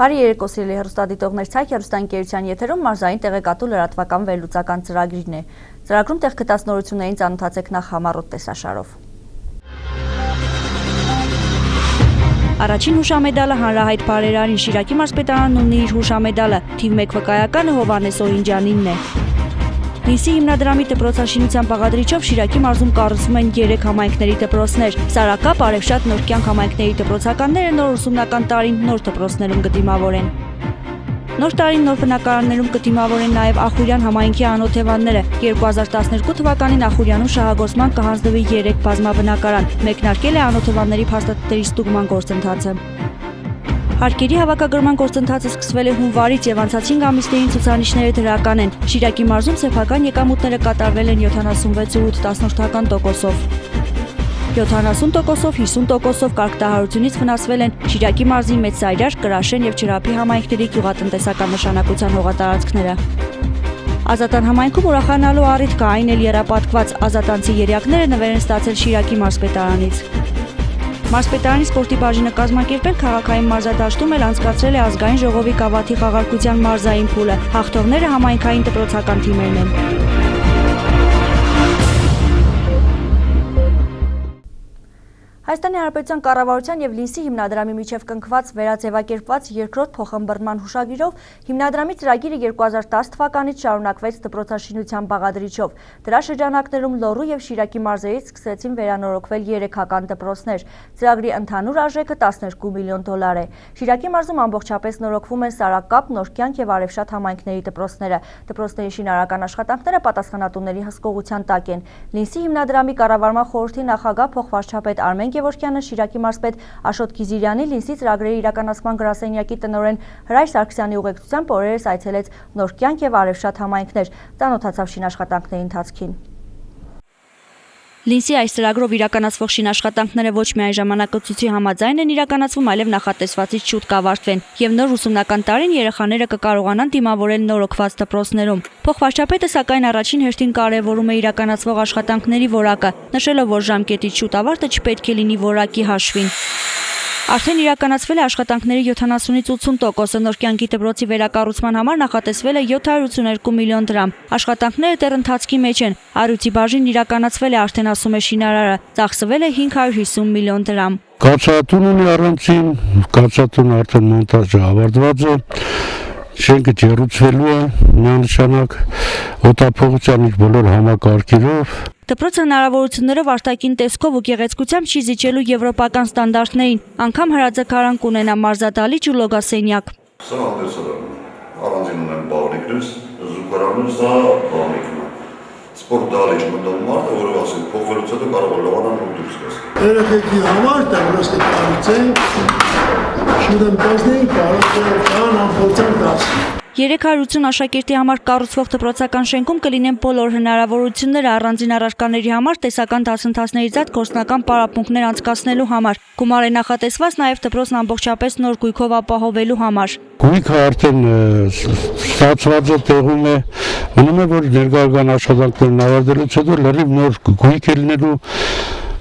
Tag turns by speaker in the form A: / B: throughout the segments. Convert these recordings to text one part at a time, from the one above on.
A: Բարի երեկո սիրելի հեռուստադիտողներ, ցայք հեռուստաընկերության եթերում մարզային տեղեկատու լրատվական վերլուծական ծրագրին է։ Ծրագրում տեղ գտած նորություններին ծանոթացեք նախ համառոտ տեսաշարով։ Առաջին հուշամեդալը հանրահայտ բարերարին Շիրակի մարզպետարանն ունի իր հուշամեդալը, թիվ 1 վկայականը Հովհաննես Օհինջյանինն է։ Լինսի հիմնադրամի դպրոցաշինության բաղադրիչով Շիրակի մարզում կառուցվում են 3 համայնքների դպրոցներ։ Սարակապ, Արևշատ, Նոր կյանք համայնքների դպրոցականները նոր ուսումնական տարին նոր դպրոցներում կդիմավորեն։ Նոր տարին նոր բնակարաններում կդիմավորեն նաև Ախուրյան համայնքի անօթևանները։ 2012 թվականին Ախուրյանում շահագործման կհանձնվի 3 բազմաբնակարան։ Մեկնարկել է անօթևանների փաստաթղթերի ստուգման գործընթացը։ Հարկերի հավաքագրման գործընթացը սկսվել է հունվարից եւ անցած 5 ամիսներին ցուցանիշները դրական են։ Շիրակի մարզում սեփական եկամուտները կատարվել են 76.8%-ով։ 70%-ով, 50%-ով կարգտահարությունից վնասվել են Շիրակի մարզի Մեծ Սայրար, Կրաշեն եւ Չրափի համայնքների գյուղատնտեսական նշանակության հողատարածքները։ Ազատան համայնքում ուրախանալու առիթ կա, այն էլ եռապատկված ազատանցի երյակները նվեր են ստացել Շիրակի մարզպետարանից։ Մարզպետարանի սպորտի բաժինը կազմակերպել քաղաքային մարզադաշտում էլ անցկացրել է ազգային ժողովի գավաթի խաղարկության մարզային փուլը։ Հաղթողները համայնքային դպրոցական թիմերն են։ Հայաստանի Հանրապետության կառավարության եւ Լինսի հիմնադրամի միջև կնքված վերաձևակերպված երկրորդ փոխըմբռնման հուշագիրով հիմնադրամի ծրագիրը 2010 թվականից շարունակվեց դպրոցաշինության բաղադրիչով։ Դրա շրջանակներում Լոռու եւ Շիրակի մարզերից սկսեցին վերանորոգվել 3-ական դպրոցներ։ Ծրագրի ընդհանուր արժեքը $12 միլիոն է։ Շիրակի մարզում ամբողջապես նորոգվում են Սարակապ, Նոր կյանք եւ Արևշատ համայնքների դպրոցները։ Դպրոցների շինարարական աշխատանքները պատասխանատուների հսկողության տակ են։ Լինսի հիմնադրամի կառավարման խորհրդի նախագահ փոխվարչապետ Արմեն Գևորգյանը Շիրակի մարզպետ Աշոտ Գիզիրյանի Լինսի ծրագրերի իրականացման գրասենյակի տնօրեն Հրայր Սարգսյանի ուղեկցությամբ օրերս այցելեց Նոր կյանք եւ Արևշատ համայնքներ, ծանոթացավ շինաշխատանքների ընթացքին։ Լինսի այս ծրագրով իրականացվող շինաշխատանքները ոչ միայն ժամանակացույցի համաձայն են իրականացվում, այլև նախատեսվածից շուտ կավարտվեն եւ նոր ուսումնական տարին երեխաները կկարողանան դիմավորել նորոգված դպրոցներում։ Փոխվարչապետը սակայն առաջին հերթին կարևորում է իրականացվող աշխատանքների որակը, նշելով, որ ժամկետից շուտ ավարտը չպետք է լինի որակի հաշվին։ Արդեն իրականացվել է աշխատանքների 70-ից 80%-ը, Նոր կյանքի դպրոցի վերակառուցման համար նախատեսվել է 782 միլիոն դրամ։ Աշխատանքները դեռ ընթացքի մեջ են։ Առյուծի բաժինն իրականացվել է, արդեն ասում է շինարարը, ծախսվել է 550 միլիոն դրամ։
B: Կացատուն ունի առանցին, կացատուն արդեն մոնտաժը ավարտված է, շենքը ջեռուցվելու է, միանշանակ օդափողության իր բոլոր համակարգերով։
A: Դպրոցը հնարավորություններով արտաքին տեսքով ու գեղեցկությամբ չի զիջելու եվրոպական ստանդարտներին, անգամ հրաձգարան կունենա մարզադահլիճ ու լոգասենյակ։
C: Սա հանդեսարան, առանձին ունեն բաղնիքներ, զուգարաններ, սա բաղնիքն է։ Սպորտ դահլիճ մտնում մարդը, որով ասել փոխվելուց հետո կարող է լավանան ու դուրս գաս։
D: Երեխեքի համար դպրոցը կառուցենք, շուտով կազմենք, կարող ամփոփության 10։
A: 380 աշակերտի համար կառուցվող դպրոցական շենքում կլինեն բոլոր հնարավորությունները առանձին առարկաների համար տեսական դասընթացների զատ գործնական պարապմունքներ անցկացնելու համար։ Գումար է նախատեսված նաև դպրոցն ամբողջապես նոր գույքով ապահովելու համար։
B: Գույքը արդեն ստացված է, տեղում է, մնում է, որ ներգաղական աշխատանքներն ավարտելուց հետո լրիվ նոր գույք է լինելու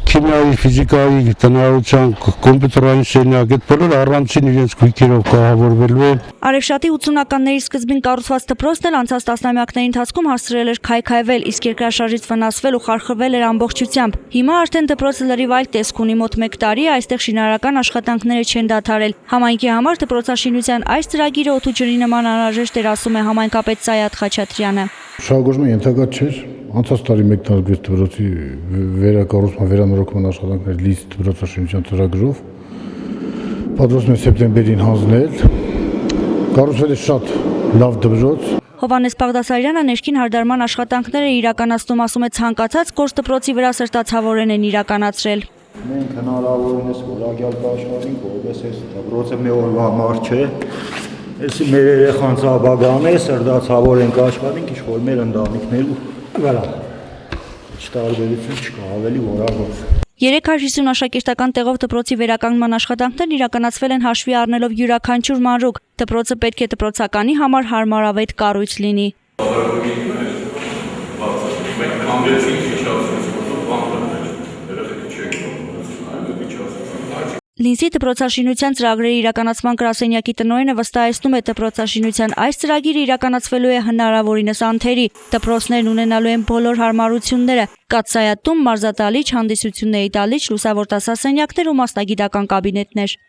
B: քիմիայի, ֆիզիկայի, տնօրինության, կոմպյուտերային սենյակ, այդ բոլոր առանցին իրենց գույքերով կահավորվելու են։
A: Արևշատի 80-ականների սկզբին կառուցված դպրոցն էլ անցած տասնամյակների ընթացքում հասցրել էր քայքայվել, իսկ երկրաշարժից վնասվել ու խարխրվել էր ամբողջությամբ։ Հիմա արդեն դպրոցը լրիվ այլ տեսք ունի, մոտ 1 տարի է այստեղ շինարարական աշխատանքները չեն դադարել։ Համայնքի համար դպրոցաշինության այս ծրագիրը օդու ջրի նման անհրաժեշտ էր, ասում է համայնքապետ Սայաթ Խաչատրյանը։
D: Շահագործման ենթակա չէր, անցած տարի մեկնարկվեց դպրոցի վերակառուցման վերանորոգման աշխատանքներ Լինսի դպրոցաշինության ծրագրով։ Պատրաստվում է սեպտեմբերին հանձնել։ Կառուցվել է շատ լավ դպրոց։
A: Հովհաննես Բաղդասարյանը ներքին հարդարման աշխատանքները իրականացնում, ասում է ցանկացած կորս դպրոցի վրա սրտացավորեն են իրականացրել։
E: Մենք հնարավորինս որակյալ կաշխատենք, որպես այս դպրոցը մի օրվա համար չէ։ Էսի մեր երեխան ցավագան է, սրտացավոր ենք աշխատենք, ինչ որ մեր ընտանիքներու վրա։ Չտարբերություն չկա, ավելի որակով։
A: 350 աշակերտական տեղով դպրոցի վերականգնման աշխատանքներն իրականացվել են հաշվի առնելով յուրաքանչյուր մանրուք։ Դպրոցը պետք է դպրոցականի համար հարմարավետ կառույց լինի։ Լինսի դպրոցաշինության ծրագրերի իրականացման գրասենյակի տնօրենը վստահեցնում է, դպրոցաշինության այս ծրագիրը իրականացվելու է հնարավորինս անթերի, դպրոցներն ունենալու են բոլոր հարմարությունները՝ կաթսայատուն, մարզադահլիճ, հանդիսությունների դահլիճ, լուսավոր դասասենյակներ ու մասնագիտական կաբինետներ։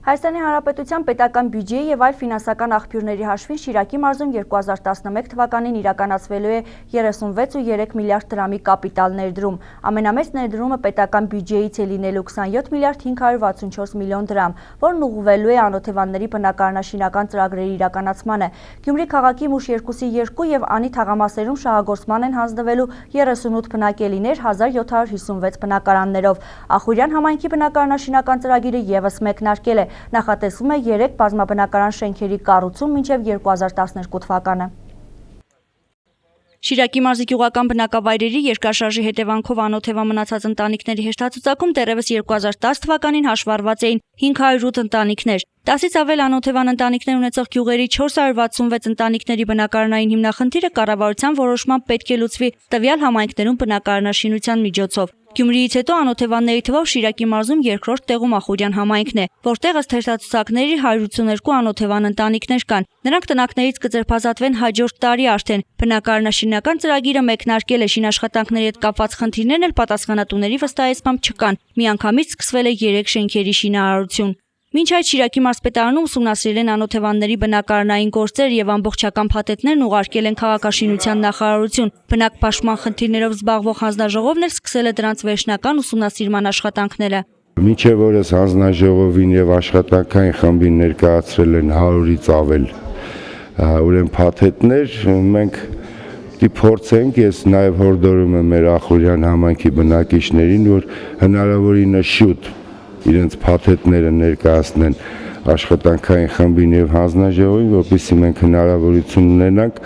A: Հայաստանի Հանրապետության պետական բյուջեի եւ այլ ֆինանսական աղբյուրների հաշվին Շիրակի մարզում 2011 թվականին իրականացվելու է 36.3 միլիարդ դրամի կապիտալ ներդրում։ Ամենամեծ ներդրումը պետական բյուջեից է լինելու 27 միլիարդ 564 միլիոն դրամ, որն ուղղվելու է անօթևանների բնակարանաշինական ծրագրերի իրականացմանը։ Գյումրի քաղաքի Մուշ 2-2 եւ Անի թաղամասերում շահագործման են հանձնվելու 38 բնակելիներ 1756 բնակարաններով։ Ախուրյան համայնքի բնակարանաշինական ծրագիրը եւս մեկնարկել է։ Նախատեսվում է 3 բազմաբնակարան շենքերի կառուցում մինչև 2012 թվականը։ Շիրակի մարզի գյուղական բնակավայրերի երկրաշարժի հետևանքով անօթևան մնացած ընտանիքների հեշտացուցակում դեռևս 2010 թվականին հաշվառված էին 508 ընտանիքներ։ 10-ից ավել անօթևան ընտանիքներ ունեցող գյուղերի 466 ընտանիքների բնակարանային հիմնախնդիրը կառավարության որոշմամբ պետք է լուծվի տվյալ համայնքներում բնակարանաշինության միջոցով։ Գյումրիից հետո անօթևանների թվով Շիրակի մարզում երկրորդ տեղում Ախուրյան համայնքն է, որտեղ ըստ հերթացուցակների 182 անօթևան ընտանիքներ կան։ Նրանք տնակներից կձերբազատվեն հաջորդ տարի արդեն։ Բնակարանաշինական ծրագիրը մեկնարկել է, շինաշխատանքների հետ կապված խնդիրներն էլ պատասխանատուների վստահեցմամբ չկան։ Միանգամից սկսվել է 3 շենքերի շինարարություն։ Մինչ այդ Շիրակի մարզպետարանում ուսումնասիրել են անօթևանների բնակարանային գործեր եւ ամբողջական փաթեթներն ուղարկել են քաղաքաշինության նախարարություն։ Բնակպաշտպան խնդիրներով զբաղվող հանձնաժողովն էլ սկսել է դրանց վերջնական ուսումնասիրման աշխատանքները։
F: Մինչև օրս հանձնաժողովին եւ աշխատանքային խմբին ներկայացրել են 100-ից ավել ուրեմն փաթեթներ, մենք փորձենք, ես նաեւ հորդորում եմ մեր Ախուրյան համայնքի բնակիչներին, որ հնարավորինս շուտ իրենց փաթեթները ներկայացնեն աշխատանքային խմբին եւ հանձնաժողովին, որպեսզի մենք հնարավորություն ունենանք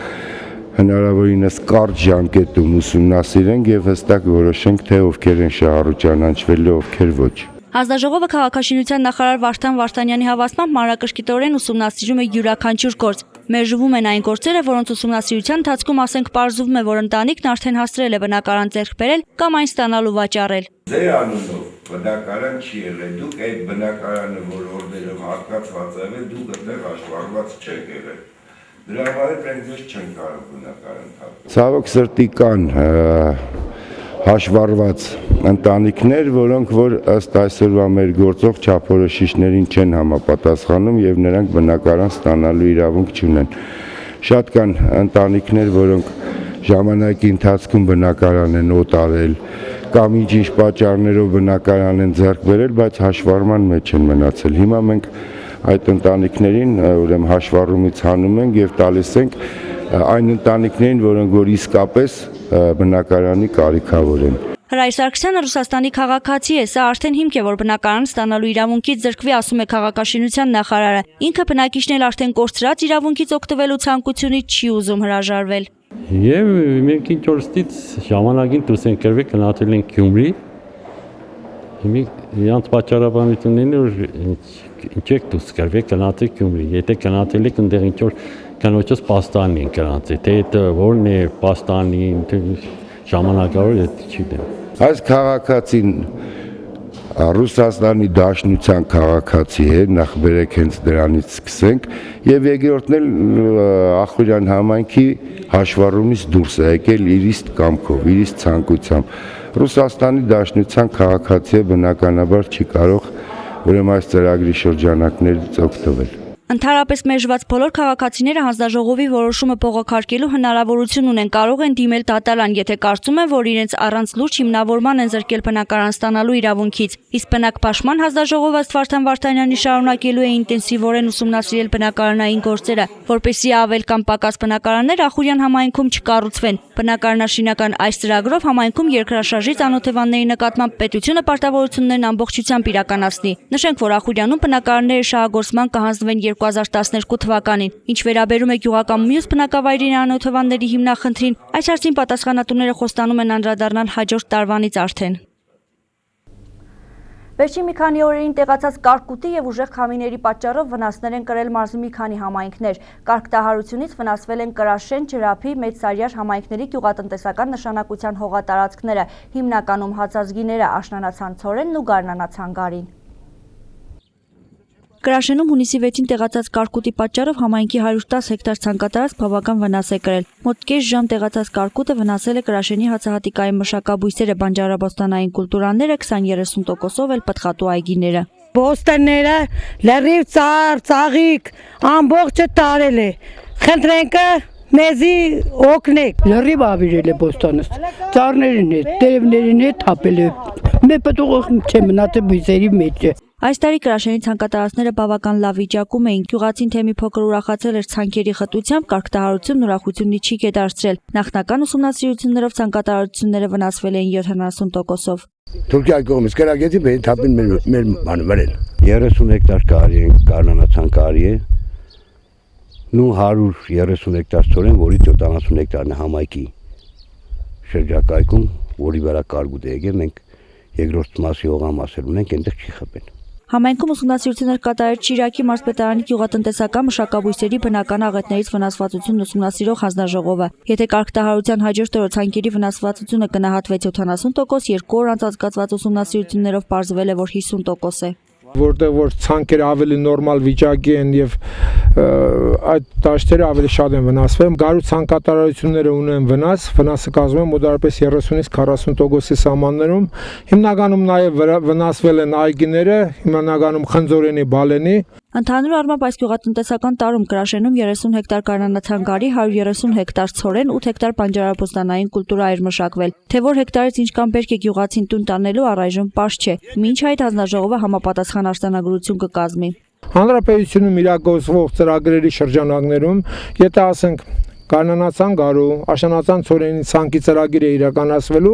F: հնարավորինս կարճ ժամկետում ուսումնասիրենք եւ հստակ որոշենք, թե ովքեր են շահառու ճանաչվելու, ովքեր ոչ։
A: Հանձնաժողովը քաղաքաշինության նախարար Վարդան Վարդանյանի հավաստմամբ մանրակրկիտորեն ուսումնասիրում է յուրաքանչյուր գործ։ Մերժվում են այն գործերը, որոնց ուսումնասիրության ընթացքում ասենք պարզվում է, որ ընտանիքն արդեն հասցրել է բնակարան ձեռք բերել կամ այն ստանալու վաճառել։
F: Ձեր անունով բնակարան չի եղել, դուք այդ բնակարանը, որ օրդերով հատկացված է, դուք այդտեղ հաշվառված չեք եղել։ Դրա համար մենք ձեզ չենք կարող բնակարան հատկացնել։ Ցավոք սրտի կան հաշվառված ընտանիքներ, որոնք որ ըստ այսօրվա մեր գործող չափորոշիչներին չեն համապատասխանում եւ նրանք բնակարան ստանալու իրավունք չունեն։ Շատ կան ընտանիքներ, որոնք ժամանակի ընթացքում բնակարան են օտարել կամ ինչ-ինչ պատճառներով բնակարան են ձեռք բերել, բայց հաշվառման մեջ են մնացել։ Հիմա մենք այդ ընտանիքներին ուրեմն հաշվառումից հանում ենք եւ տալիս ենք այն ընտանիքներին, որոնք որ իսկապես բնակարանի կարիքավոր են։
A: Հրայր Սարգսյանը Ռուսաստանի քաղաքացի է, սա արդեն հիմք է, որ բնակարան ստանալու իրավունքից զրկվի, ասում է քաղաքաշինության նախարարը։ Ինքը բնակիչն էլ արդեն կորցրած իրավունքից օգտվելու ցանկությունից չի ուզում հրաժարվել։
G: Եվ մենք ինչ օրստից ժամանակին դուրս ենք կրվել գնացել ենք Գյումրի։ Իրանց պատճառաբանությունն է, որ ինչ եք դուրս կրվել գնացել Գյումրի։ Եթե գնացել եք այնտեղ ինչ որ կանոջս պաստանի են գնացել, թե դա որն է պաստանի, ժամանակավոր է չգիտեմ։
F: Այս քաղաքացին Ռուսաստանի Դաշնության քաղաքացի է, նախ բերեք հենց դրանից սկսենք, եւ երկրորդն էլ Ախուրյան համայնքի հաշվառումից դուրս է եկել իր իսկ կամքով, իր իսկ ցանկությամբ։ Ռուսաստանի Դաշնության քաղաքացի է, բնականաբար չի կարող ուրեմն այս ծրագրի շրջանակներից օգտվել։
A: Ընդհանրապես մերժված բոլոր քաղաքացիները հանձնաժողովի որոշումը բողոքարկելու հնարավորություն ունեն, կարող են դիմել դատարան, եթե կարծում են, որ իրենց առանց լուրջ հիմնավորման են զրկել բնակարան ստանալու իրավունքից։ Իսկ բնակպաշտպան հանձնաժողովը ըստ Վարդան Վարդանյանի շարունակելու է ինտենսիվորեն ուսումնասիրել բնակարանային գործերը, որպեսզի ավել կամ պակաս բնակարաններ Ախուրյան համայնքում չկառուցվեն։ Բնակարանաշինական այս ծրագրով համայնքում երկրաշարժից անօթևանների նկատմամբ պետությունը պարտավորություններն ամբողջությամբ իրականացնի։ Նշենք, որ Ախուրյանում բնակարանները շահագործման կհանձնվեն 2012 թվականին։ Ինչ վերաբերում է գյուղական մյուս բնակավայրերի անօթևանների հիմնախնդրին, այս հարցին պատասխանատուները խոստանում են անդրադառնալ հաջորդ տարվանից արդեն։ Վերջին մի քանի օրերին տեղացած կարկուտի եւ ուժեղ քամիների պատճառով վնասներ են կրել մարզի մի քանի համայնքներ։ Կարգտահարությունից վնասվել են Կրաշեն, Ջրափի, Մեծսարյար համայնքների գյուղատնտեսական նշանակության հողատարածքները, հիմնականում հացազգիները, աշնանացան ցորենն ու գարնանացան գարին։ Կրաշենում հունիսի 6-ին տեղացած կարկուտի պատճառով համայնքի 110 հեկտար ցանկատարած բավական վնաս է կրել։ Մոտ կես ժամ տեղացած կարկուտը վնասել է Կրաշենի հացահատիկային մշակաբույսերը, բանջարաբոստանային կուլտուրաները, 20-30%-ով էլ պտղատու այգիները։
H: Բոստանները, լրիվ ծառ, ծաղիկ, ամբողջը տարել է։ Խնդրենք մեզի օգնեք։
I: Լրիվ ավիրել է բոստանս, ծառներին հետ, տերևներին հետ թափել է։ Մեր պտուղը չմնաց բույսերի մեջ է։
A: Այս տարի Կրաշենի ցանկատարածները բավական լավ վիճակում էին։ Գյուղացին թե մի փոքր ուրախացել էր ցանկերի խտությամբ, կարգտահարությունն ուրախությունի չիկ է դարձրել։ Նախնական ուսումնասիրություններով ցանկատարությունները վնասվել էին 70%-ով։
J: Թուրքիայի կողմից կրակեցի մեր թափին մեր բանը վրել։
F: 30 հեկտար կարի է, գարնանացան կարի է։ Նու 130 հեկտար ցորեն, որից 70 հեկտարն է համայնքի շրջակայքում, որի վրա կարգուտ է եկել, մենք երկրորդ մասի հողամասեր ունենք, այնտեղ չի խփեն։
A: Համայնքում ուսումնասիրություններ կատարել Շիրակի մարզպետարանի գյուղատնտեսական մշակաբույսերի բնական աղետներից վնասվածությունն ուսումնասիրող հանձնաժողովը։ Եթե կարգտահարության հաջորդ օրը ցանկերի վնասվածությունը գնահատվեց 70%, 2 օր անց անցկացված ուսումնասիրություններով պարզվել է, որ 50% է։
K: Որտեղ որ ցանկերը ավելի նորմալ վիճակի են եւ այդ դաշտերը ավելի շատ են վնասվել։ Գարու ցանկատարությունները ունեն վնասը կազմում է մոտավորապես 30-ից 40%-ի սահմաններում։ Հիմնականում նաեւ վնասվել են այգիները, հիմնականում Խնձորենի, Բալենի։
A: Ընդհանուր առմամբ այս գյուղատնտեսական տարում Կրաշենում 30 հեկտար գարնանացան գարի, 130 հեկտար ցորեն, 8 հեկտար բանջարաբոստանային կուլտուրա էր մշակվել։ Թե որ հեկտարից ինչքան բերք է գյուղացին տուն տանելու առայժմ պարզ չէ։ Մինչ այդ հանձնաժողովը համապատասխան արձանագրություն կկազմի։
K: Հանրապետությունում իրագործվող ծրագրերի շրջանակներում, եթե ասենք Գարնանացան գարու, աշնանացան ցորենի ցանկի ծրագիր է իրականացվելու,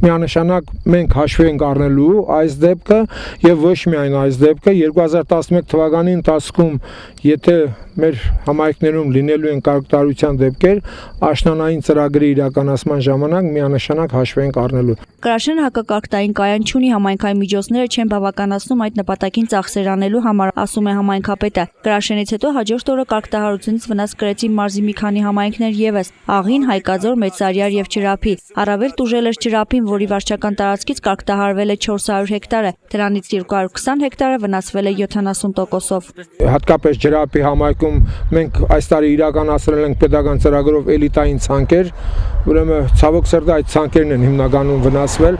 K: միանշանակ մենք հաշվի ենք առնելու այս դեպքը եւ ոչ միայն այս դեպքը 2011 թվականի ընթացքում, եթե մեր համայնքներում լինելու են կարգտահարության դեպքեր, աշնանային ծրագրի իրականացման ժամանակ միանշանակ հաշվի ենք առնելու։
A: Կրաշենը հակակարգտային կայան չունի, համայնքային միջոցները չեն բավականացնում այդ նպատակին ծախսեր անելու համար, ասում է համայնքապետը։ Կրաշենից հետո հաջորդ օրը կարգտահարությունից վնաս կրեցին մարզի մի քանի համայնքներ եւս՝ Աղին, Հայկաձոր, Մեծսարյար եւ Ջրափի։ Առավել տուժել էր Ջրափին, որի վարչական տարածքից կարգտահարվել է 400 հեկտարը, դրանից 220 հեկտարը վնասվել է 70%-ով։
K: Հատկապես Ջրափի համայնքում մենք այս տարի իրականացրել ենք պետական ծրագրով էլիտային ցանկեր, ուրեմն ցավոք սրտի այդ ցանկերն են հիմնականում վնասվել,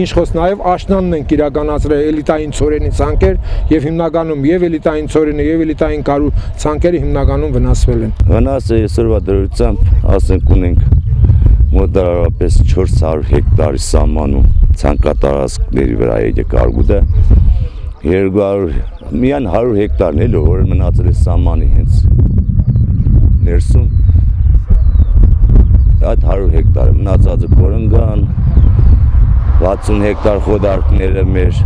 K: ինչ խոսք նաև աշնանն ենք իրականացրել էլիտային ցորենի ցանկեր եւ հիմնականում եւ էլիտային ցորենի եւ էլիտային կարու ցանկերը հիմնականում վնասվել են։
L: Վնասը այսօրվա դրությամբ ասենք ունենք մոտավորապես 400 հեկտարի սահմանում ցանկատարածքների վրա է կարգուտը 200 միայն 100 հեկտարն էլ որ մնացել է սահմանի հենց ներսում այդ 100 հեկտարը մնացածը կորնգան 60 հեկտար խոդարքները մեր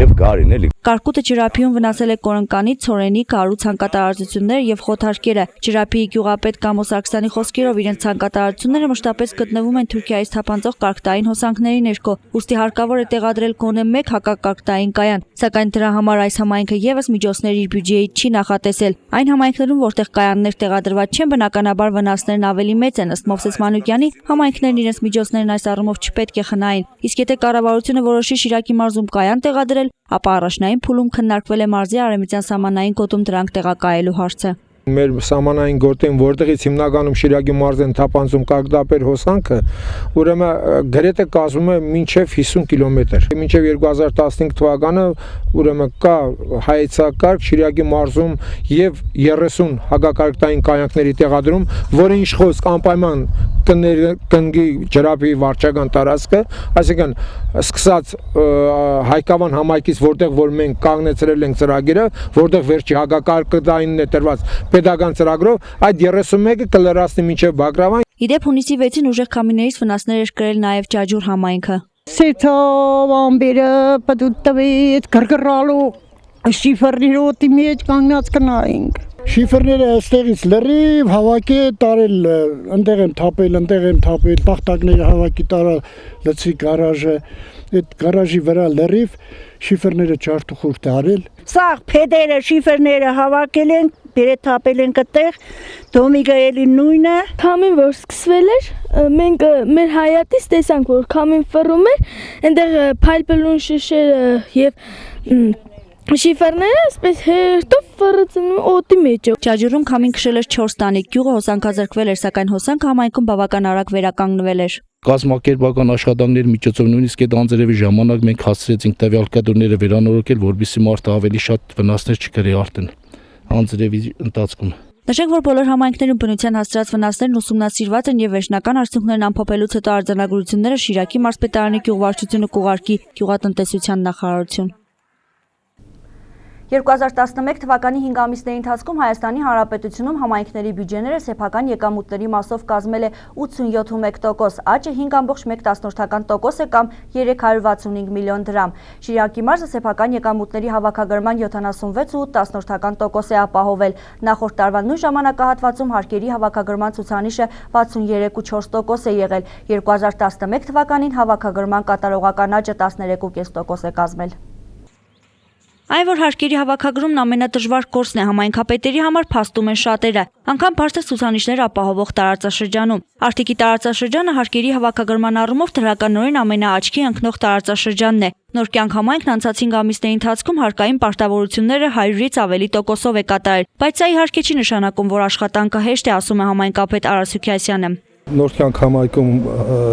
L: եւ գարին էլի
A: Կարկուտը Ջրափիում վնասել է կորնկանի, ցորենի, կարու ցանկատարածություններ եւ խոթարկերը։ Ջրափիի գյուղապետ Կամո Սարգսյանի խոսքերով իրենց ցանկատարածությունները մշտապես գտնվում են Թուրքիայից թափանցող կարգտային հոսանքների ներքո, ուստի հարկավոր է տեղադրել գոնե մեկ հակակարգտային կայան, սակայն դրա համար այս համայնքը եւս միջոցներ իր բյուջեից չի նախատեսել։ Այն համայնքներում, որտեղ կայաններ տեղադրված չեն, բնականաբար վնասներն ավելի մեծ են, ըստ Մովսես Մանուկյանի, համայնքներն իրենց միջոցներն այս առումով չպետք է խնայեն։ Իսկ եթե կառավարությունը որոշի Շիրակի մարզում կայան տեղադրել, ապա առաջնային փուլում քննարկվել է մարզի արևմտյան սահմանային գոտում դրանք տեղակայելու հարցը։
K: Մեր սահմանային գոտին, որտեղից հիմնականում Շիրակի մարզեն թափանցում կարգդապեր հոսանքը, ուրեմն գրեթե կազմում է մինչև 50 կիլոմետր։ Մինչև 2015 թվականը ուրեմն կա հայեցակարգ Շիրակի մարզում եւ 30 հակակարգտային կայանքների տեղադրում, որը ինչ խոսք անպայման կնգի Ջրափի վարչական տարածքը, այսինքն սկսած Հայկավան համայնքից, որտեղ որ մենք կանգնեցրել ենք ծրագիրը, որտեղ վերջի հակակարգտայինն է տրված պետական ծրագրով, այդ 31-ը կլրացնի մինչև Բագրավան։
A: Իդեպ հունիսի 6-ին ուժեղ քամիներից վնասներ էր կրել նաև Ջաջուր համայնքը։
H: Սեցավ ամբերը պատուտվեց գրգռալու շիֆերների օդի մեջ կանգնած կնայինք։
M: Շիֆերները այստեղից լրիվ հավաքի տարել, ընդեղ եմ թապել, տախտակները հավաքի տարալ, լցի գարաժը, այդ գարաժի վրա լրիվ շիֆերները ճարտուխուրդ արել։
H: Սա փեդերը, շիֆերները հավաքել են, բերե թապել են կտեղ, դոմիգը էլի նույնը։
N: Քամին որ սկսվել էր, մենք մեր հայատից տեսանք, որ քամին ֆռում էր, այնտեղ փայլպելուն շշերը եւ շիֆերները ասպես հերթով ֆռեցին օդի մեջ։
A: Ջաջուրում քամին քշել էր 4 տանիք, գյուղը հոսանքազրկվել էր, սակայն հոսանքը համայնքում բավական արագ վերականգնվել էր։
O: Կազմակերպական աշխատանքների միջոցով նույնիսկ այդ անձրևի ժամանակ մենք հասցրեցինք տվյալ կադրները վերանորոգել, որպեսզի մարդը ավելի շատ վնասներ չկրի արդեն անձրևի ընթացքում։
A: Նշենք, որ բոլոր համայնքներում բնության հասցրած վնասներն ուսումնասիրված են եւ վերջնական արդյունքներն ամփոփելուց հետո արձանագրությունները Շիրակի մարզպետարանի գյուղվարչությունը կուղարկի գյուղատնտեսության նախարարություն։ 2011 թվականի 5 ամիսների ընթացքում Հայաստանի Հանրապետությունում համայնքների բյուջեները սեփական եկամուտների մասով կազմել է 87%, աճը 5.1% է կամ 365 միլիոն դրամ։ Շիրակի մարզը սեփական եկամուտների հավաքագրման 76.8% է ապահովել։ Նախորդ տարվա նույն ժամանակահատվածում հարկերի հավաքագրման ցուցանիշը 63.4% է եղել։ 2011 թվականին հավաքագրման կատարողական աճը 13.5% է կազմել։ Այն, որ հարկերի հավաքագրումն ամենադժվար գործն է համայնքապետերի համար, փաստում են շատերը, անգամ բարձր ցուցանիշներ ապահովող տարածաշրջանում։ Արտիկի տարածաշրջանը հարկերի հավաքագրման առումով դրականորեն ամենաաչքի ընկնող տարածաշրջանն է։ Նոր կյանք համայնքն անցած 5 ամիսների ընթացքում հարկային պարտավորությունները 100-ից ավելի տոկոսով է կատարել, բայց սա իհարկե չի նշանակում, որ աշխատանքը հեշտ է, ասում է համայնքապետ Արա Սուքիասյանը։
K: Նոր կյանք համայնքում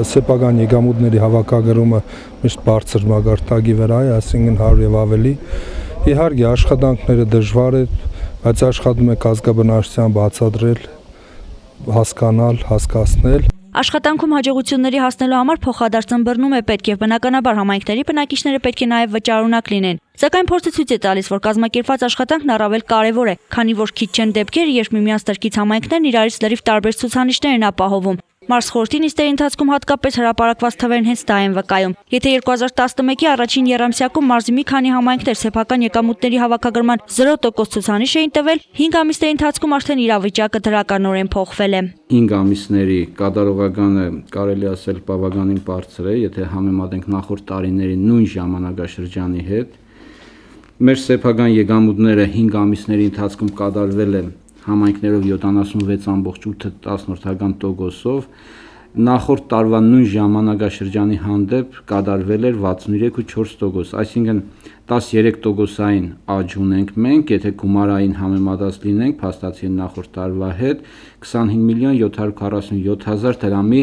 K: սեփական եկամուտների հավաքագրումը միշտ բարձր մագարտակի վրա է, այսինքն 100 եւ ավելի։ Իհարկե աշխատանքները դժվար է, բայց աշխատում ենք ազգաբնակչության բացատրել, հասկանալ, հասկացնել։
A: Աշխատանքում հաջողությունների հասնելու համար փոխադարձ ըմբռնում է պետք եւ բնականաբար համայնքների բնակիչները պետք է նաեւ վճարունակ լինեն։ Սակայն փորձը ցույց է տալիս, որ կազմակերպված աշխատանքն առավել կարևոր է, քանի որ քիչ չեն դեպքերը, երբ միմյանց տրքից համայնքներն իրարից լրիվ տարբեր ցուցանիշներ են ապահովում։ Մարզ խորհրդի նիստերի ընթացքում հատկապես հրապարակված թվերն հենց դա են վկայում։ Եթե 2011-ի առաջին եռամսյակում մարզի մի քանի համայնքներ սեփական եկամուտների հավաքագրման 0% ցուցանիշ էին տվել, 5 ամիսների ընթացքում արդեն իրավիճակը դրականորեն փոխվել է։
P: 5 ամիսների կատարողականը կարելի ասել բավականին բարձր է, եթե համեմատենք նախորդ տարիների նույն ժամանակաշրջանի հետ։ Մեր սեփական եկամուտները 5 ամիսների ընթացքում կատարվել են համայնքներով 76.8%-ով, նախորդ տարվա նույն ժամանակաշրջանի հանդեպ կատարվել էր 63.4%, այսինքն 13%-ային աճ ունենք մենք, եթե գումարային համեմատած լինենք փաստացի նախորդ տարվա հետ 25.747.000 դրամի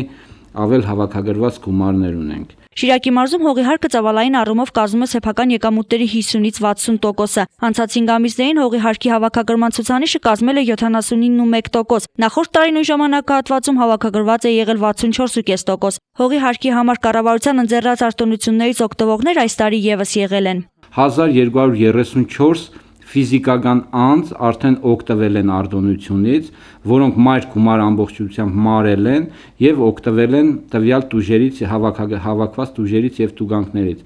P: ավել հավաքագրված գումարներ ունենք։
A: Շիրակի մարզում հողի հարկը ծավալային առումով կազմում է սեփական եկամուտների 50-ից 60%-ը։ Անցած 5 ամիսներին հողի հարկի հավաքագրման ցուցանիշը կազմել է 79.1%։ Նախորդ տարի նույն ժամանակահատվածում հավաքագրված է եղել 64.5%։ Հողի հարկի համար կառավարության ընձեռած արտոնություններից օգտվողներ այս տարի եւս եղել են
P: 1234 ֆիզիկական անձ արդեն օգտվել են արտոնությունից, որոնք մայր գումար ամբողջությամբ մարել են եւ օգտվել են տվյալ տուժերից հավաքված տուժերից եւ տուգանքներից,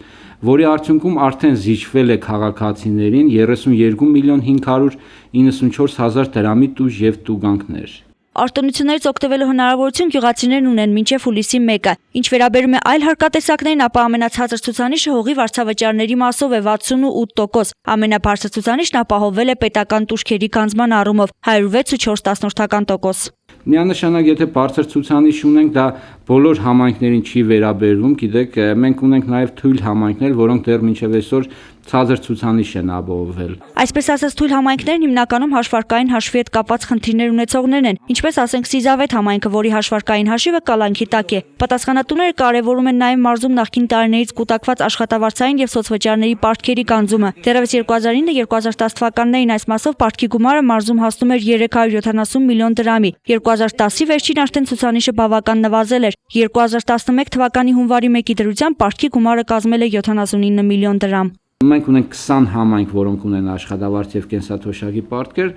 P: որի արդյունքում արդեն զիջվել է քաղաքացիներին 32.594.000 դրամի տուժ եւ տուգանքներ։
A: Արտոնություններից օգտվելու հնարավորություն գյուղացիներն ունեն մինչև հուլիսի 1-ը։ Ինչ վերաբերում է այլ հարկատեսակներին, ապա ամենացածր ցուցանիշը հողի վարձավճարների մասով է 68%։ Ամենաբարձր ցուցանիշն ապահովվել է պետական տուժքերի գանձման առումով 106.4%։
P: Միանշանակ եթե բարձր ցուցանիշ ունենք, դա բոլոր համայնքներին չի վերաբերվում, գիտեք, մենք ունենք նաև թույլ համայնքներ, որոնք դեռ մինչև այսօր ցածր ցուցանիշ են ապահովել։
A: Այսպես ասած, թույլ համայնքներն հիմնականում հաշվարկային հաշվի հետ կապված խնդիրներ ունեցողներն են, ինչպես ասենք Սիզավետ համայնքը, որի հաշվարկային հաշիվը կալանքի տակ է։ Պատասխանատուները կարևորում են նաև մարզում նախկին տարիներից կուտակված աշխատավարձային եւ սոցվճարների պարտքերի գանձումը։ Դեռևս 2009-2010 թվականներին այս մասով պարտքի գումարը մարզում հասնում էր 370 միլիոն դրամի։ 2010-ի վերջին արդեն ցուցանիշը բավական նվազել էր։ 2011 թվականի հունվարի 1-ի դրությամբ պարտքի գումարը կազմել է 79 միլիոն դրամ։
P: Մենք ունենք 20 համայնք, որոնք ունեն աշխատավարձ եւ կենսաթոշակի պարտքեր,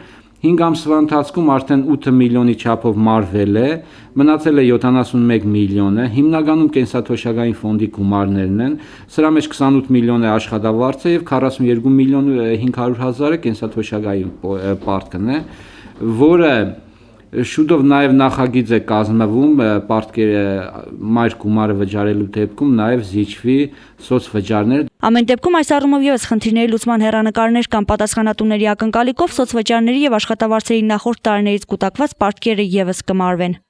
P: 5 ամսվա ընթացքում արդեն 8 միլիոնի չափով մարվել է, մնացել է 71 միլիոնը, հիմնականում կենսաթոշակային ֆոնդի գումարներն են, սրա մեջ 28 միլիոն է աշխատավարձը եւ 42 միլիոն 500 հազարը կենսաթոշակային պարտքն է։ որը շուտով նաև նախագիծ է կազմվում պարտքերը մայր գումարը վճարելու դեպքում նաև զիջվի սոցվճարներ։
A: Ամեն դեպքում այս առումով ևս խնդիրների լուծման հեռանկարներ կամ պատասխանատուների ակնկալիքով սոցվճարների եւ աշխատավարձերի նախորդ տարիներից կուտակված պարտքերը ևս կմարվեն։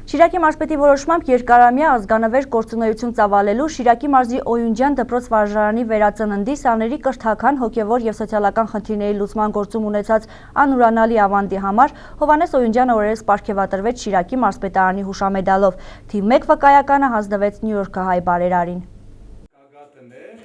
A: Շիրակի մարզպետի որոշմամբ երկարամյա ազգանվեր գործունեություն ծավալելու Շիրակի մարզի Օյունջյան դպրոց-վարժարանի վերածննդի, սաների կրթական, հոգևոր եւ սոցիալական խնդիրների լուծման գործում ունեցած անուրանալի ավանդի համար Հովհաննես Օյունջյանը օրերս պարգևատրվեց Շիրակի մարզպետարանի հուշամեդալով։ Թիվ 1 վկայականը հանձնվեց նյույորքահայ բարերարին։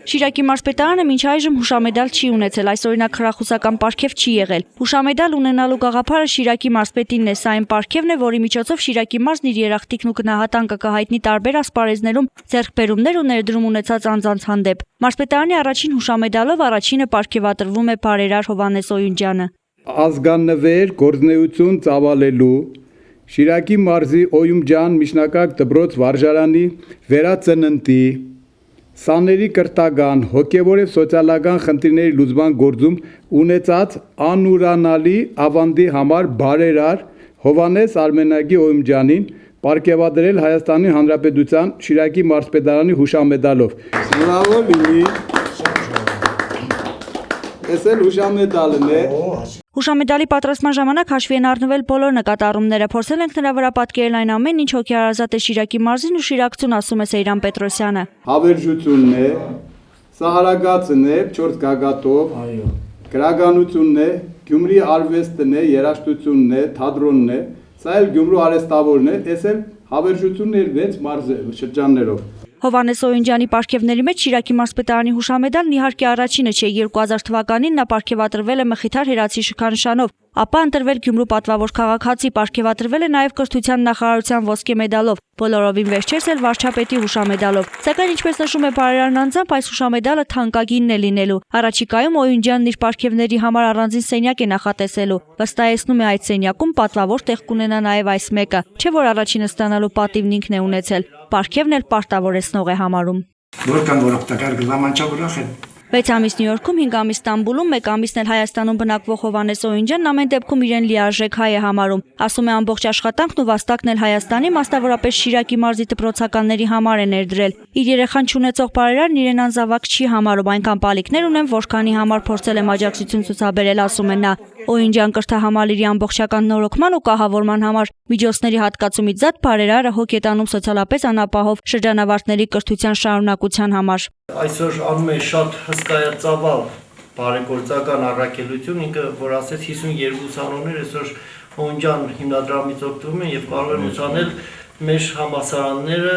A: Շիրակի մարզպետարանը մինչ այժմ հուշամեդալ չի ունեցել, այսօրինակ խրախուսական պարգև չի եղել։ Հուշամեդալ ունենալու գաղափարը Շիրակի մարզպետինն է, սա այն պարգևն է, որի միջոցով Շիրակի մարզն իր երախտիկն ու գնահատանքը կհայտնի տարբեր ասպարեզներում ձեռքբերումներ ու ներդրում ունեցած անձանց հանդեպ։ Մարզպետարանի առաջին հուշամեդալով առաջինը պարգևատրվում է բարերար Հովհաննես Օյունջյանը։
Q: Ազգանվեր գործունեություն ծավալելու Շիրակի մարզի Օյունջյան միջնակարգ դպրոց-վարժարանի վերածննդի սաների կրթական, հոգևոր և սոցիալական խնդիրների լուծման գործում ունեցած անուրանալի ավանդի համար բարերար Հովհաննես Արմենագի Օյունջյանին պարգևատրել Հայաստանի Հանրապետության Շիրակի մարզպետարանի հուշամեդալով։ Բրավո լինի։ Էս էլ հուշամեդալն է։
A: Հուշամեդալի պատրաստման ժամանակ հաշվի են առնվել բոլոր նկատառումները, փորձել ենք նրա վրա պատկերել այն ամեն ինչ հոգեհարազատ է Շիրակի մարզին ու շիրակցուն, ասում է Սեյրան Պետրոսյանը։
Q: Հավերժությունն է, սահարագածն է, 4 գագաթով, գրականությունն է, Գյումրի արվեստն է, երաժշտությունն է, թատրոնն է, սա էլ Գյումրու արհեստավորն է, էս էլ հավերժությունն է 6 մարզ շրջաններով։
A: Հովհաննես Օյունջյանի պարգևների մեջ Շիրակի մարզպետարանի հուշամեդալն իհարկե առաջինը չէ, 2000 թվականին նա պարգևատրվել է Մխիթար Հերացի շքանշանով, ապա ընտրվել Գյումրու պատվավոր քաղաքացի, պարգևատրվել է նաև կրթության նախարարության ոսկե մեդալով, բոլորովին վերջերս էլ վարչապետի հուշամեդալով։ Սակայն ինչպես նշում է բարերարն անձամբ, այս հուշամեդալը թանկագինն է լինելու։ Առաջիկայում Օյունջյանն իր պարգևների համար առանձին սենյակ է նախատեսելու։ Վստահեցնում է այդ սենյակում պատվավոր տեղ կունենա նաև այս մեկը, չէ՞ որ առաջինը ստանալու պատիվն ինքն է ունեցել։ Պարգևն էլ պարտավորեցնող է համարում։
R: Որքան որ օգտակար գլամանչավորախ է։
A: 6 ամիս Նյույորքում, 5 ամիս Ստամբուլում, 1 ամիսն էլ Հայաստանում բնակվող Հովհաննես Օյունջյանն ամեն դեպքում իրեն լիարժեք հայ է համարում։ Ասում է ամբողջ աշխատանքն ու վաստակն էլ Հայաստանի, մասնավորապես Շիրակի մարզի դպրոցականների համար է ներդրել։ Իր երեխան չունեցող բարերարն իրեն անզավակ չի համարում, այնքան պալիքներ ունեմ, որքանի համար փորձել եմ աջակցություն ցուցաբերել, ասում է նա։ Օյունջյան կրթահամալիրի ամբողջական նորոգման ու կահավորման համար միջոցների հատկացումից զատ բարերարը հոգ է տանում սոցիալապես անապահով շրջանավարտների կրթության շարունակության համար։
S: Այսօր անում է շատ հսկայածավալ բարեգործական առաքելություն, ինքը որ ասեց 52 ուսանողներ այսօր Օյունջյան հիմնադրամից օգտվում են եւ կարող են ուսանել մեր համալսարանները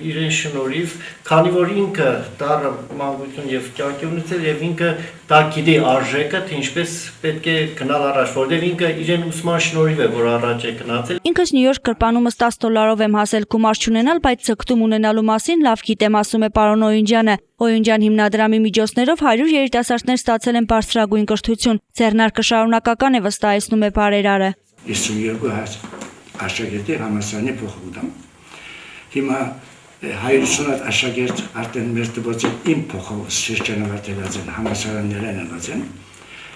S: իրեն շնորհիվ, քանի որ ինքը դառը մանկություն եւ կյանքի ունեցել եւ ինքը դա գիտի արժեքը, թե ինչպես պետք է գնալ առաջ, որտեղ ինքը իրեն ուսման շնորհիվ է, որ առաջ է գնացել։ Ինքս Նյույորք կրպանումս $10 եմ հասել գումար չունենալ, բայց ցկտում ունենալու մասին լավ գիտեմ, ասում է պարոն Օյունջյանը։ Օյունջյան հիմնադրամի միջոցներով 100 երիտասարդներ ստացել են բարձրագույն կրթություն։ Ձեռնարկը շարունակական է, վստահեցնում է բարերարը։
R: 52 աշակերտի համալսարանի փոխուտամ։ Հիմա 150 աշակերտ արդեն մեր դպրոցի իմ փոխով շրջանավարտելած են, համալսարաններն են։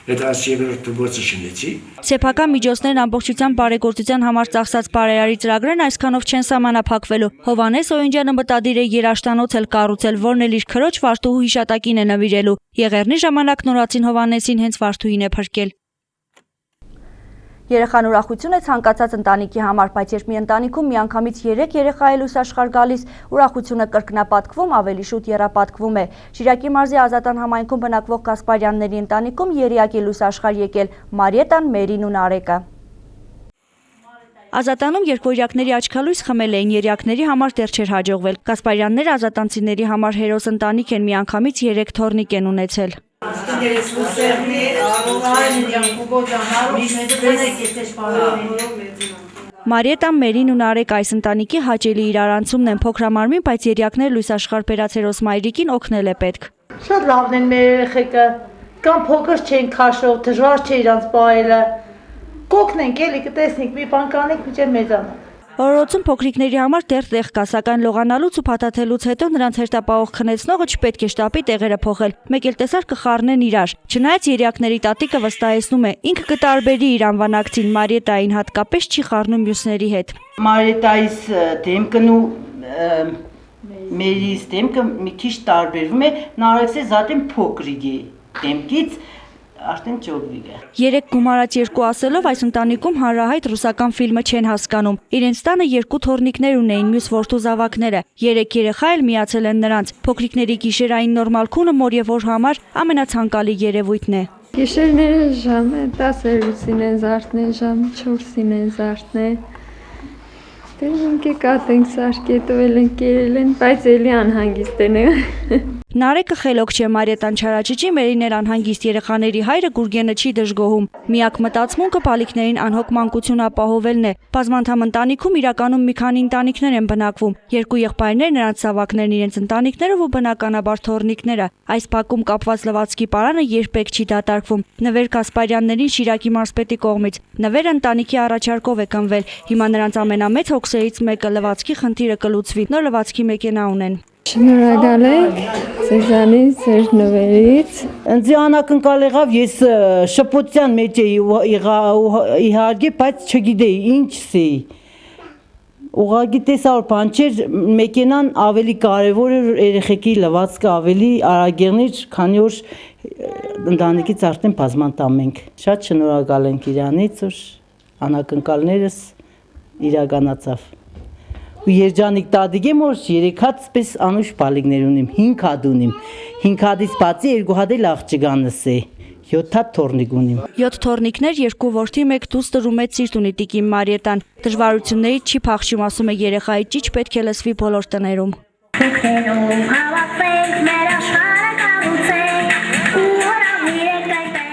R: Դա երկրորդ դպրոցը շինեցի։
A: Սեփական միջոցներն ամբողջությամբ բարեգործության համար ծախսած բարերարի ծրագրերն այսքանով չեն սահմանափակվելու։ Հովհաննես Օյունջյանը մտադիր է երաշտանոց էլ կառուցել, որն էլ իր քրոջ Վարդուհու հիշատակին է նվիրելու։ Եղեռնի ժամանակ նորածին Հովհաննեսին հենց Վարդուհին է փրկել։ Երեխան ուրախություն է ցանկացած ընտանիքի համար, բայց երբ մի ընտանիքում միանգամից 3 երեխա է լույս աշխարհ գալիս, ուրախությունը կրկնապատկվում, ավելի շուտ եռապատկվում է։ Շիրակի մարզի Ազատան համայնքում բնակվող Կասպարյանների ընտանիքում երեակ է լույս աշխարհ եկել Մարիետան, Մերին ու Նարեկը։ Ազատանում երկվորյակների աչքալույս խմել էին, երեակների համար դեռ չէր հաջողվել։ Կասպարյանները ազատանցիների համար հերոս ընտանիք են, միանգամից 3 թոռնիկ են ունեցել։ Մարիետան, Մերին ու Նարեկը այս ընտանիքի հաճելի իրարանցումն են, փոքրամարմին, բայց երեակներ լույս աշխարհ բերած հերոս մայրիկին օգնել է պետք։
T: Շատ լավն են մեր երեխեքը, կամ փոքր չեն քաշով, դժվար չէ իրանց պահելը։ Կօգնենք էլի, կտեսնենք, մի բան կանենք, միջև մեծանանք։
A: Օրորոցում փոքրիկների համար դեռ տեղ կա, սակայն լողանալուց ու փաթաթելուց հետո նրանց հերթապահող քնեցնողը չպետք է շտապի տեղերը փոխել, մեկ էլ տեսար կխառնեն իրար։ Չնայած երիակների տատիկը վստահեցնում է, ինքը կտարբերի իր անվանակցին, Մարիետային հատկապես չի խառնում մյուսների հետ։
T: Մարիետայիս դեմքն ու մերիս դեմքը մի քիչ տարբերվում է, նարեքսի զատին փոքրիկ է դեմքից Արդեն ճոգվիկ է։
A: 3 գումարած 2 ասելով այս ընտանիքում հանրահայտ ռուսական ֆիլմը չեն հասկանում։ Իրենց տանը 2 թոռնիկներ ունեին, մյուս որդու զավակները։ 3 երեխա էլ միացել են նրանց։ Փոքրիկների գիշերային նորմալ քունը մոր եւ հոր համար ամենացանկալի երևույթն է։
U: Գիշերները ժամը 10-ին են զարթնել, ժամը 4-ին են զարթնել։ Մենք կատ ենք սարքետվել են, կերել են, բայց էլի անհանգիստ են։
A: Նարեկը խելոք չէ, Մարիետան չարաճճի, մերին էր անհանգիստ, երեխաների հայրը Գուրգենը չի դժգոհում։ Միակ մտածմունքը բալիկներին անհոգ մանկություն ապահովելն է։ Բազմանդամ ընտանիքում իրականում մի քանի ընտանիքներ են բնակվում։ 2 եղբայրներ, նրանց զավակներն իրենց ընտանիքներով ու բնականաբար թոռնիկները։ Այս բակում կապված լվացքի պարանը երբեք չի դատարկվում։ Նվեր Կասպարյաններին Շիրակի մարզպետի կողմից։ Նվերը ընտանիքի առաջարկով է կնվել։ Հիմա նրանց ամենամեծ հոգսերից մեկը լվացքի խնդիրը կլուծվի։ Նոր լվացքի մեքենա ունեն։
U: Շնորհակալ ենք ձեզանից, ձեր նվերից։
T: Ինձ անակնկալ եղավ, ես շփոթության մեջ էի իհարկե, բայց չգիտեի ինչ's է։ Ուղղակի տեսա որ բան չէր, մեքենան ավելի կարևոր էր, երեխեքի լվացքը ավելի արագերներ, քանի որ ընտանիքից արդեն բազմանդամ ենք։ Շատ շնորհակալ ենք իրանից, որ անակնկալներս իրականացավ։ Ու երջանիկ տատիկ եմ, որ 3 հատ պես անուշ բալիկներ ունիմ, 5 հատ ունիմ, 5 հատից բացի 2 հատ էլ աղջկանս է, 7 հատ թոռնիկ ունիմ։ 7 թոռնիկներ, 2 որդի, 1 դուստր ու մեծ սիրտ ունի տիկին Մարիետան։ Դժվարություններից չի փախչում, ասում է երեխայի ճիչ պետք է լսվի բոլոր տներում։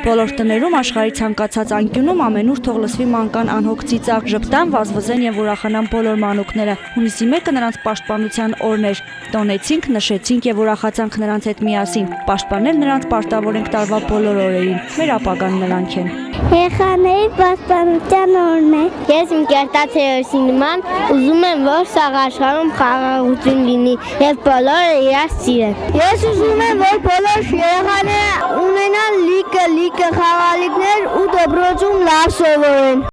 T: Բոլոր տներում աշխարհի ցանկացած անկյունում ամենուր թող լսվի մանկան անհոգ ծիծաղ, ժպտան, վազվզեն եւ ուրախանան բոլոր մանուկները։ Հունիսի 1-ը նրանց պաշտպանության օրն էր։ Տոնեցինք, նշեցինք եւ ուրախացանք նրանց հետ միասին։ Պաշտպանել նրանց պարտավոր ենք տարվա բոլոր օրերին։ Մեր ապագան նրանք են։
V: Երեխաների պաշտպանության օրն է։ Ես իմ կերտացերոսի նման ուզում եմ, որ սաղ աշխարհում խաղաղություն լինի եւ բոլորը իրար սիրեն։ Ես ուզում եմ, որ բոլոր երեխաները ունենան լիքը խաղալիքներ ու դպրոցում լավ սովորեն։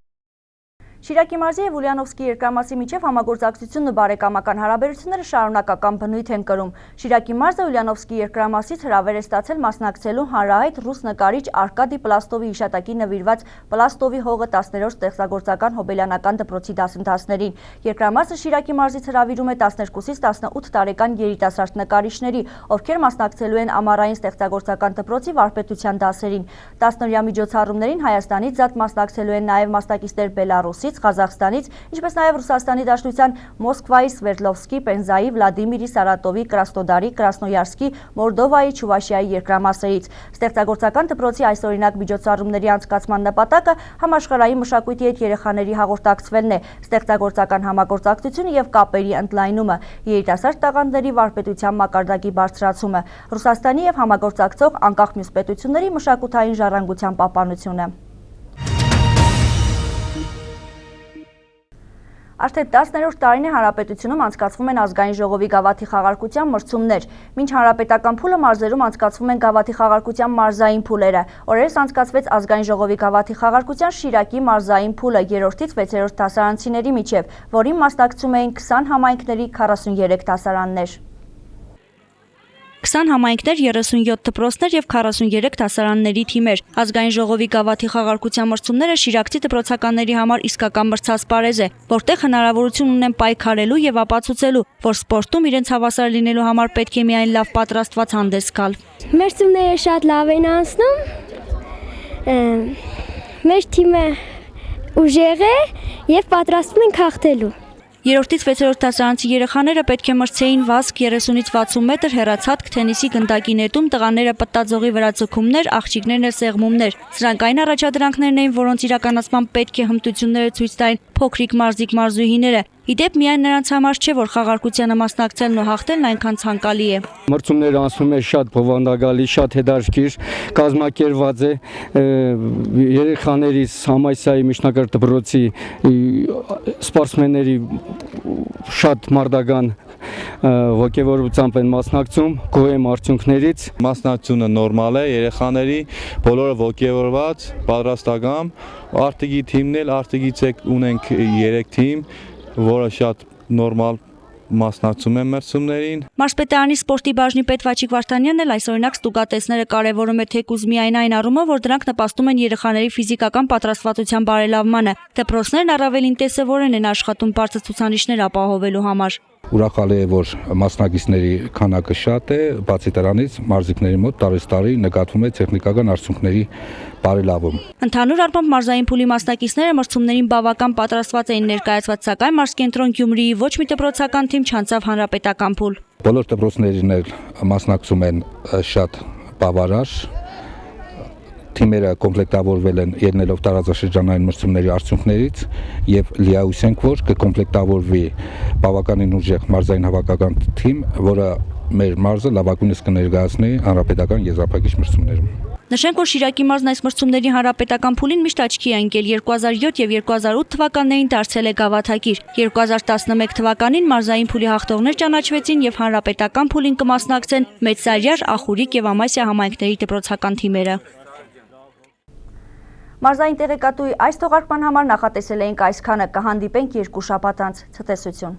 A: Շիրակի մարզի եւ Ուլյանովսկի երկրամասի միջև համագործակցությունն ու բարեկամական հարաբերությունները շարունակական բնույթ են կրում։ Շիրակի մարզը Ուլյանովսկի երկրամասից հրավեր է ստացել մասնակցելու հանրահայտ ռուս նկարիչ Արկադի Պլաստովի հիշատակի նվիրված Պլաստովի հողը 10-րդ ստեղծագործական հոբելյանական դպրոցի դասընթացներին։ Երկրամասը Շիրակի մարզից հրավիրում է 12-ից 18 տարեկան երիտասարդ նկարիչների, ովքեր մասնակցելու են ամառային ստեղծագործական դպրոցի վարպետության դասերին։ 10-օրյա միջոցառումներին Հայաստանից զատ մասնակցելու են նաև մասնակիցներ Բելարուսից, Ղազախստանից, ինչպես նաև Ռուսաստանի Դաշնության Մոսկվայի, Սվերդլովսկի, Պենզայի, Վլադիմիրի, Սարատովի, Կրասնոդարի, Կրասնոյարսկի, Մորդովայի, Չուվաշիայի երկրամասերից։ Ստեղծագործական դպրոցի այսօրինակ միջոցառումների անցկացման նպատակը համաշխարհային մշակույթի հետ երեխաների հաղորդակցվելն է, ստեղծագործական համագործակցությունը եւ կապերի ընդլայնումը, երիտասարդ տաղանդների վարպետության մակարդակի բարձրացումը, Ռուսաստանի եւ համագործակցող անկախ մյուս պետությունների մշակութային ժառանգության պահպանությունը։ Արդեն 10-րդ տարին է հանրապետությունում անցկացվում են ազգային ժողովի գավաթի խաղարկության մրցումներ։ Մինչ հանրապետական փուլը մարզերում անցկացվում են գավաթի խաղարկության մարզային փուլերը։ Օրերս անցկացվեց ազգային ժողովի գավաթի խաղարկության Շիրակի մարզային փուլը 3-ից 6-րդ դասարանցիների միջև, որին մասնակցում էին 20 համայնքների 43 դասարաններ։ 20 համայնքներ, 37 դպրոցներ եւ 43 դասարանների թիմեր։ Ազգային ժողովի գավաթի խաղարկության մրցումները շիրակցի դպրոցականների համար իսկական մրցասպարեզ է, որտեղ հնարավորություն ունեն պայքարելու եւ ապացուցելու, որ սպորտում իրենց հավասար լինելու համար պետք է միայն լավ պատրաստված հանդես գալ։
V: Մրցումները շատ լավ են անցնում։ Մեր թիմը ուժեղ է եւ պատրաստվում ենք հաղթելու։
A: 3-ից 6-րդ դասարանցի երեխաները պետք է մրցեին վազք 30-ից 60 մետր, հեռացածք, թենիսի գնդակի նետում, տղաները պտտաձողի վրա ձգումներ, աղջիկներն էլ սեղմումներ։ Սրանք այն առաջադրանքներն էին, որոնց իրականացման պետք է հմտությունները ցույց տային փոքրիկ մարզիկ մարզուհիները։ Իդեպ միայն նրանց համար չէ, որ խաղարկությանը մասնակցելն ու հաղթելն այնքան ցանկալի է։
B: Մրցումները անցնում է շատ բովանդակալի, շատ հետաքրքիր, կազմակերպված է երեխաներից Համայսյայի միջնակարգ դպրոցի սպորտսմենների շատ մարտական ոգևորությամբ են մասնակցում, գոհ եմ արդյունքներից։
C: Մասնակցությունը նորմալ է, երեխաների բոլորը ոգևորված, պատրաստական, արտիգի թիմն էլ, արտիգից ունենք 3 թիմ, որը շատ նորմալ մասնակցում են մրցումներին։
A: Մարզպետարանի սպորտի բաժնի պետ Վաչիկ Վարդանյանն էլ այսօրինակ ստուգատեսները կարևորում է թեկուզ միայն այն առումով, որ դրանք նպաստում են երեխաների ֆիզիկական պատրաստվածության բարելավմանը։ Դպրոցներն առավել ինտենսիվորեն են աշխատում բարձր ցուցանիշներ ապահովելու համար։
O: Ուրախալի է, որ մասնակիցների քանակը շատ է, բացի դրանից մարզիկների մոտ տարի նկատվում է տեխնիկական արդյունքների բարելավում։
A: Ընդհանուր առմամբ մարզային փուլի մասնակիցները մրցումներին բավական պատրաստված էին ներկայացված, սակայն մարզկենտրոն Գյումրիի ոչ մի դպրոցական թիմ չանցավ հանրապետական փուլ։
O: Բոլոր դպրոցներն էլ մասնակցում են շատ բավարար, թիմերը կոմպլեկտավորվել են ելնելով տարածաշրջանային մրցումների արդյունքներից եւ լիահույս ենք, որ կկոմպլեկտավորվի բավականին ուժեղ մարզային հավաքական թիմ, որը մեր մարզը լավագույնս կներկայացնի հանրապետական եզրափակիչ մրցումներում։
A: Նշենք, որ Շիրակի մարզն այս մրցումների հանրապետական փուլին միշտ աչքի է ընկել 2007 եւ 2008 թվականներին դարձել է գավաթակիր։ 2011 թվականին մարզային փուլի հաղթողներ ճանաչվեցին եւ հանրապետական փուլին կմասնակցեն Մեծսարյար, Ախուրիկ եւ Ամասիա համայնքների դպրոցական թիմերը։ Մարզային տեղեկատուի այս թողարկման համար նախատեսել էինք այսքանը, կհանդիպենք 2 շաբաթ անց։ Ցտեսություն։